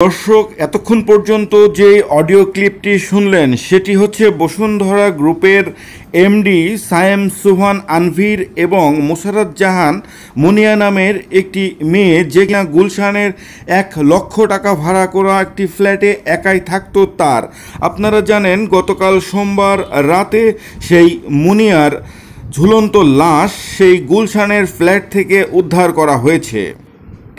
দর্শক এতক্ষণ পর্যন্ত যে অডিও ক্লিপটি শুনলেন সেটি হচ্ছে বসুন্ধরা গ্রুপের এমডি সায়েম সুবহান আনভীর এবং মোশাররত জাহান মুনিয়া নামের একটি মেয়ে যে কিনা গুলশানের 1,00,000 টাকা ভাড়া করা একটি ফ্ল্যাটে একাই থাকতো তার। আপনারা জানেন গতকাল সোমবার রাতে সেই মুনিয়ার ঝুলন্ত লাশ সেই গুলশানের ফ্ল্যাট থেকে উদ্ধার করা হয়েছে।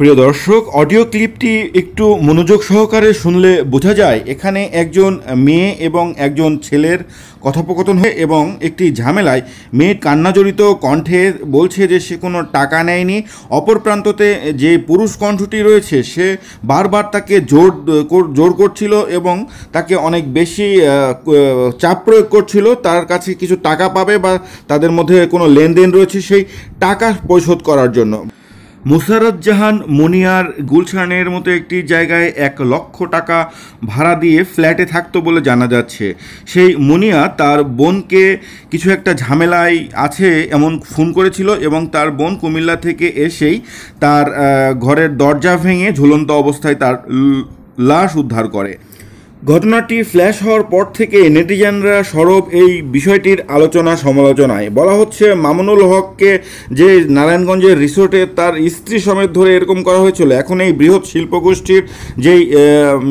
প্রিয় দর্শক, অডিও ক্লিপটি একটু মনোযোগ সহকারে শুনলে বোঝা যায় এখানে একজন মেয়ে এবং একজন ছেলের কথোপকথন হয় এবং একটি ঝামেলায় মেয়ে কান্নাজড়িত কণ্ঠে বলছে যে সে কোনো টাকা নেয়নি। অপর প্রান্ততে যে পুরুষ কণ্ঠটি রয়েছে সে বারবার তাকে জোর করছিল এবং তাকে অনেক বেশি চাপ প্রয়োগ করছিল তার কাছে কিছু টাকা পাবে বা তাদের মধ্যে কোনো লেনদেন রয়েছে সেই টাকা পরিশোধ করার জন্য। মোশাররত জাহান মুনিয়ার গুলশানের মতো একটি জায়গায় 1,00,000 টাকা ভাড়া দিয়ে ফ্ল্যাটে থাকতো বলে জানা যাচ্ছে। সেই মুনিয়া তার বোনকে কিছু একটা ঝামেলায় আছে এমন ফোন করেছিল এবং তার বোন কুমিল্লা থেকে এসেই তার ঘরের দরজা ভেঙে ঝুলন্ত অবস্থায় তার লাশ উদ্ধার করে। ঘটনাটি ফ্ল্যাশ হওয়ার পর থেকে নেটিজেনরা সরব এই বিষয়টির আলোচনা সমালোচনায়। বলা হচ্ছে মামুনুল হককে যে নারায়ণগঞ্জের রিসোর্টে তার স্ত্রী সমেত ধরে এরকম করা হয়েছিল, এখন এই বৃহৎ শিল্পগোষ্ঠীর যেই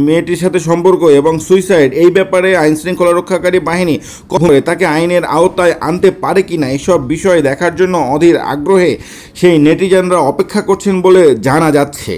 মেয়েটির সাথে সম্পর্ক এবং সুইসাইড, এই ব্যাপারে আইনশৃঙ্খলা রক্ষাকারী বাহিনী করে তাকে আইনের আওতায় আনতে পারে কি না এসব বিষয় দেখার জন্য অধীর আগ্রহে সেই নেটিজেনরা অপেক্ষা করছেন বলে জানা যাচ্ছে।